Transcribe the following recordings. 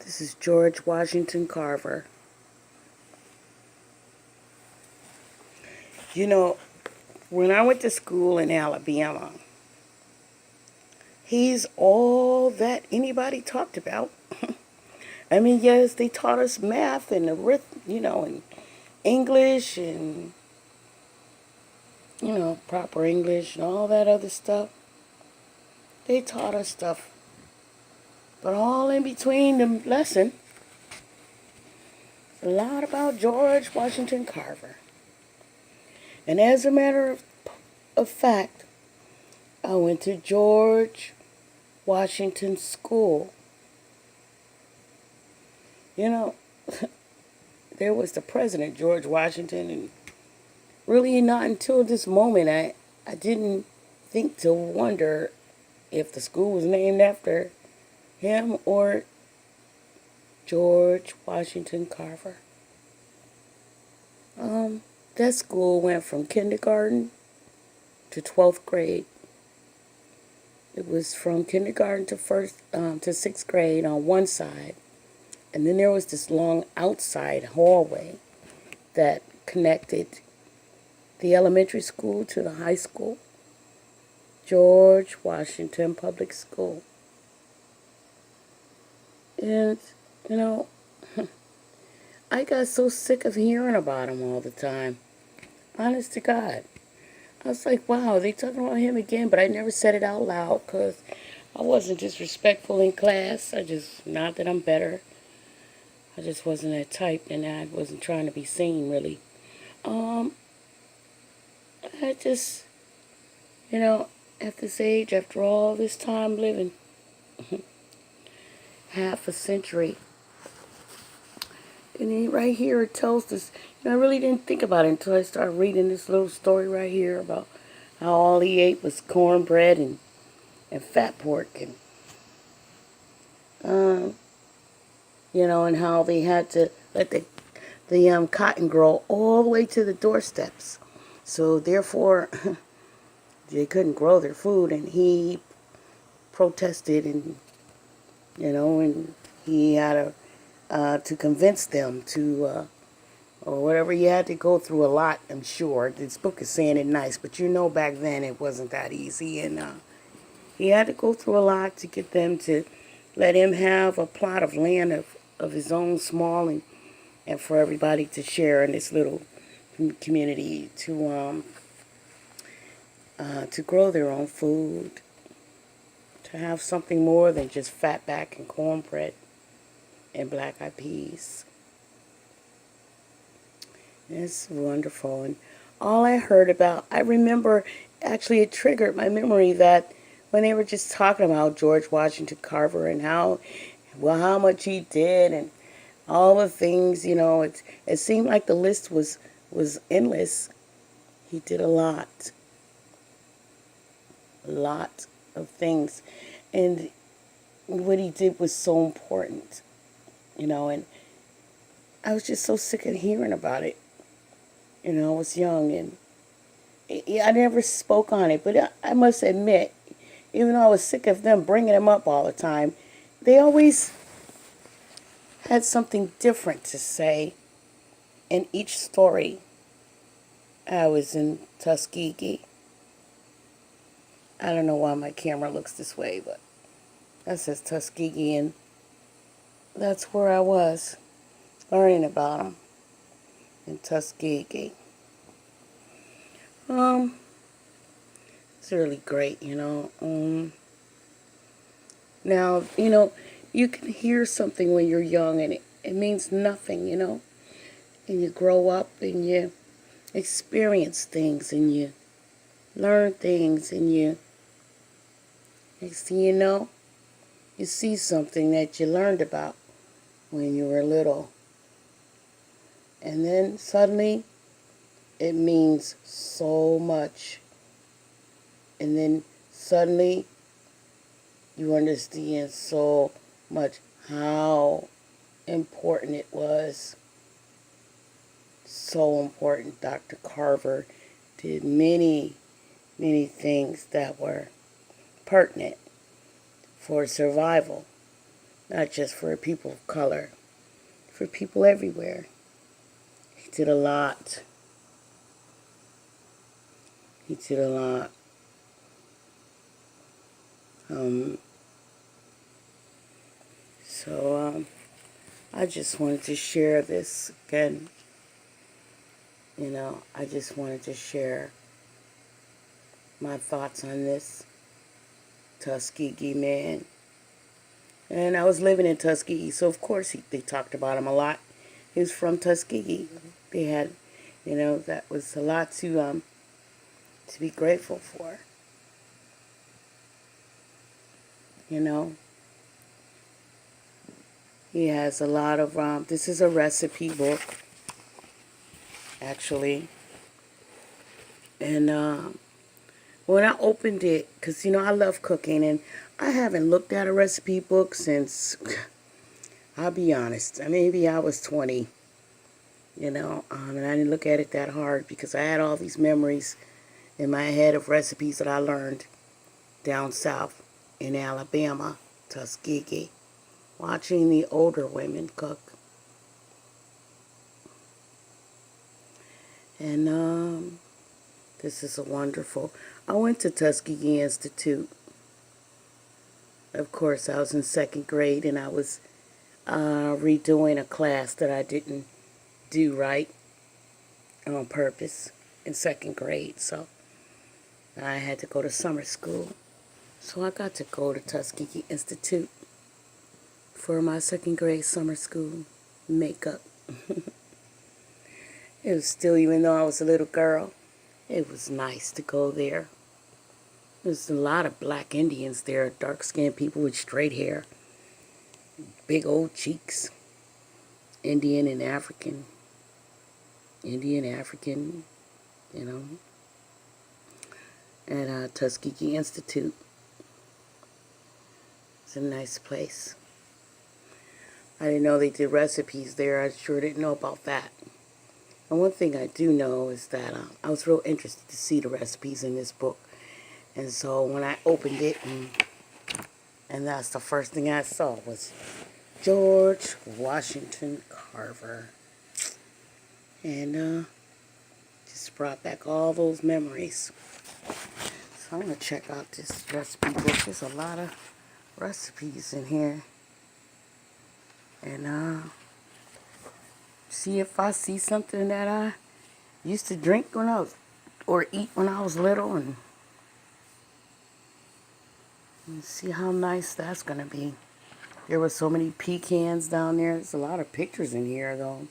This is George Washington Carver. You know, when I went to school in Alabama, he's all that anybody talked about. I mean, yes, they taught us math and and English and, proper English and all that other stuff. They taught us stuff. But all in between the lesson, a lot about George Washington Carver. And as a matter of fact, I went to George Washington School. You know, there was the president, George Washington, and really not until this moment I didn't think to wonder if the school was named after him or George Washington Carver. That school went from kindergarten to 12th grade. It was from kindergarten to sixth grade on one side, and then there was this long outside hallway that connected the elementary school to the high school, George Washington Public School. And, you know, I got so sick of hearing about him all the time. Honest to God. I was like, wow, they talking about him again, but I never said it out loud because I wasn't disrespectful in class. Not that I'm better. I just wasn't that type, and I wasn't trying to be seen, really. I just, at this age, after all this time living, half a century, and right here it tells this, I really didn't think about it until I started reading this little story right here about how all he ate was cornbread and fat pork, and and how they had to let the cotton grow all the way to the doorsteps. So therefore, they couldn't grow their food, and he protested, and he had to convince them to, or whatever. He had to go through a lot, I'm sure. This book is saying it nice, but back then it wasn't that easy, and he had to go through a lot to get them to let him have a plot of land of his own, small, and for everybody to share in this little community to grow their own food, to have something more than just fatback and cornbread and black-eyed peas. It's wonderful. And all I heard about, I remember, actually it triggered my memory that when they were just talking about George Washington Carver and how much he did and all the things, it seemed like the list was endless. He did a lot of things, and what he did was so important, and I was just so sick of hearing about it. I was young, and I never spoke on it, but I must admit, even though I was sick of them bringing him up all the time, they always had something different to say in each story. I was in Tuskegee. I don't know why my camera looks this way, but that says Tuskegee, and that's where I was learning about them in Tuskegee. It's really great, Now, you can hear something when you're young, and it means nothing, and you grow up and you experience things and you learn things, and next thing you know, you see something that you learned about when you were little, and then suddenly it means so much, and then suddenly you understand so much how important it was. So important. Dr. Carver did many, many things that were pertinent for survival. not just for people of color, for people everywhere. He did a lot. He did a lot. Um, so I just wanted to share this again. I just wanted to share my thoughts on this Tuskegee man. And I was living in Tuskegee, so of course they talked about him a lot. He was from Tuskegee. They had, that was a lot to be grateful for. He has a lot of this is a recipe book, actually. And when I opened it, because I love cooking, and I haven't looked at a recipe book since, I'll be honest, maybe I was 20. And I didn't look at it that hard because I had all these memories in my head of recipes that I learned down south in Alabama, Tuskegee, watching the older women cook. And this is a wonderful. I went to Tuskegee Institute. Of course, I was in second grade, and I was redoing a class that I didn't do right on purpose in second grade. So I had to go to summer school. So I got to go to Tuskegee Institute for my second grade summer school makeup. It was still, even though I was a little girl, it was nice to go there. There's a lot of black Indians there, dark-skinned people with straight hair, big old cheeks, Indian and African, at Tuskegee Institute. It's a nice place. I didn't know they did recipes there. I sure didn't know about that. And one thing I do know is that I was real interested to see the recipes in this book. And so when I opened it, and that's the first thing I saw was George Washington Carver. And just brought back all those memories. So I'm going to check out this recipe book. There's a lot of recipes in here. And see if I see something that I used to drink when I was, or eat when I was little, and see how nice that's going to be. There were so many pecans down there. There's a lot of pictures in here, though,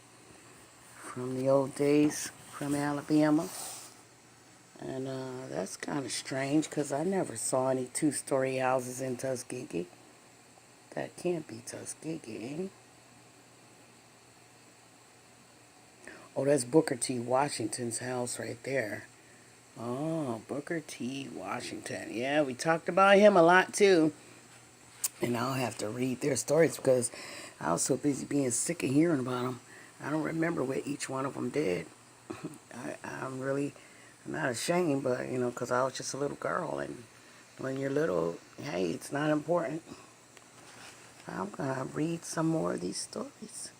from the old days from Alabama. And that's kind of strange because I never saw any two-story houses in Tuskegee. That can't be Tuskegee. Oh, that's Booker T. Washington's house right there. Oh, Booker T. Washington. Yeah, we talked about him a lot, too. And I'll have to read their stories because I was so busy being sick of hearing about them. I don't remember what each one of them did. I'm not ashamed, but, because I was just a little girl. And when you're little, hey, it's not important. I'm going to read some more of these stories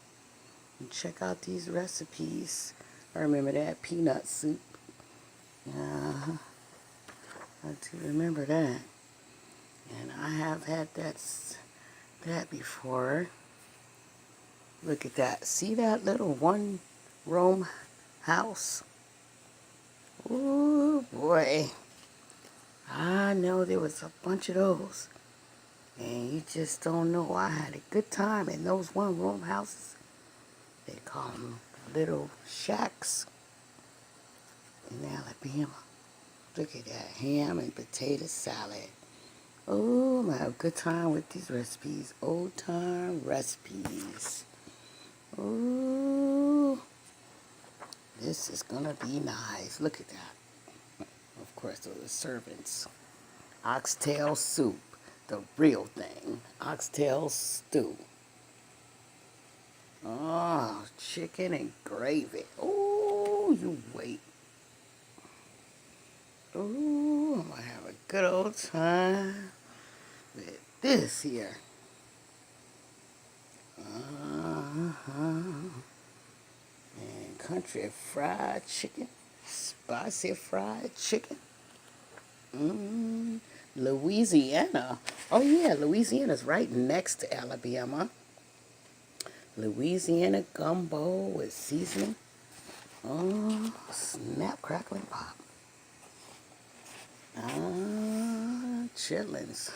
and check out these recipes. I remember that peanut soup. I do remember that. And I have had that before. Look at that. See that little one-room house? Ooh, boy. I know there was a bunch of those. And you just don't know. I had a good time in those one-room houses. They call them little shacks in Alabama. Look at that ham and potato salad. Oh, I have a good time with these recipes. Old time recipes. Ooh, this is gonna be nice. Look at that. Of course, those are servants. Oxtail soup, the real thing. Oxtail stew. Oh, chicken and gravy. Oh, you wait. Ooh, I'm gonna have a good old time with this here. country fried chicken, spicy fried chicken. Louisiana. Oh yeah, Louisiana's right next to Alabama. Louisiana gumbo with seasoning. Oh, snap, crackle, and pop. Chitlins.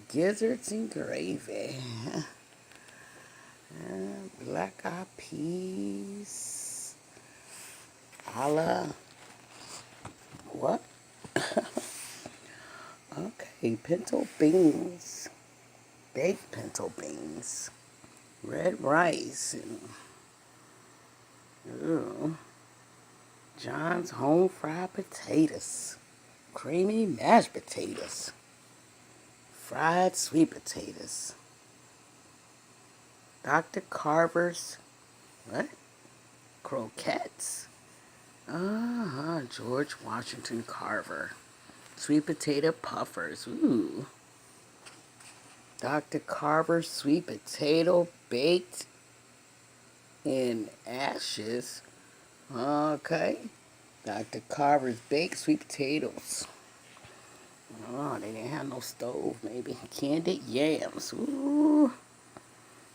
Gizzards and gravy. Black eyed peas. A la what? Okay, pinto beans. Baked pinto beans. Red rice. And, John's home fried potatoes. Creamy mashed potatoes. Fried sweet potatoes. Dr. Carver's, what? Croquettes. George Washington Carver. Sweet potato puffers. Ooh. Dr. Carver's sweet potato baked in ashes. Okay. Dr. Carver's baked sweet potatoes. Oh, they didn't have no stove, maybe. Candied yams. Ooh.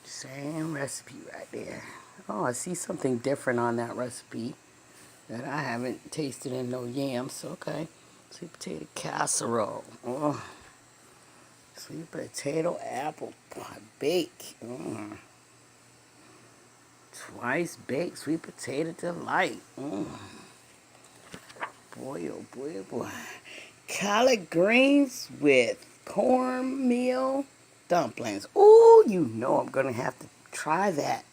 Same recipe right there. Oh, I see something different on that recipe that I haven't tasted in no yams. Okay. Sweet potato casserole. Oh. Sweet potato apple pie bake. Twice baked sweet potato delight. Boy, oh boy, oh boy. Collard greens with cornmeal dumplings. Ooh, you know I'm going to have to try that.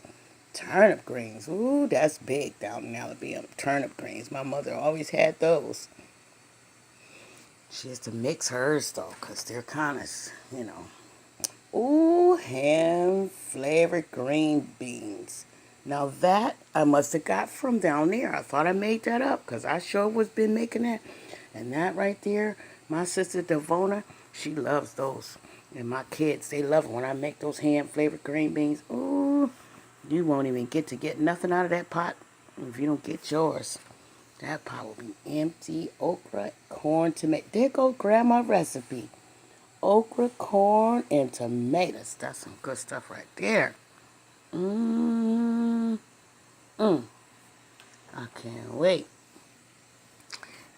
Turnip greens. Ooh, that's big down in Alabama. Turnip greens. My mother always had those. She has to mix hers, though, because they're kind of, Ooh, ham-flavored green beans. Now that I must have got from down there. I thought I made that up, because I sure was been making that. And that right there, my sister Devona, she loves those. And my kids, they love it when I make those ham-flavored green beans. Ooh, you won't even get nothing out of that pot if you don't get yours. That pot will be empty. Okra, corn, tomato. There go grandma's recipe. Okra, corn, and tomatoes. That's some good stuff right there. I can't wait.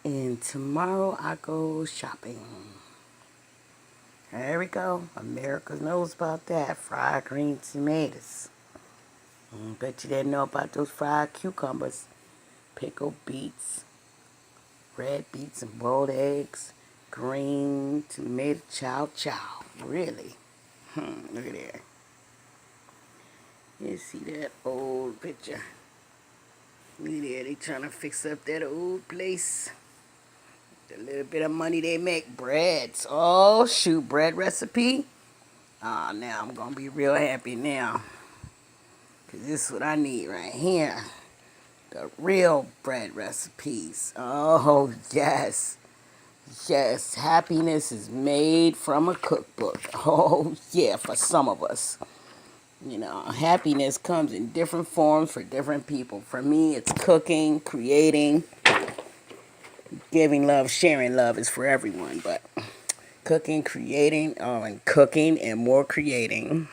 And tomorrow I go shopping. There we go. America knows about that. Fried green tomatoes. Bet you didn't know about those fried cucumbers. Pickled beets. Red beets and boiled eggs. Green tomato chow chow. Really? Look at there. You see that old picture? Look at there. They trying to fix up that old place. The little bit of money they make. Breads. Oh, shoot. Bread recipe. Ah, now I'm going to be real happy now. Because this is what I need right here. The real bread recipes. Oh, yes. Yes, happiness is made from a cookbook. Oh, yeah, for some of us. You know, happiness comes in different forms for different people. For me, it's cooking, creating, giving love, sharing love is for everyone. But cooking, creating, and cooking and more creating.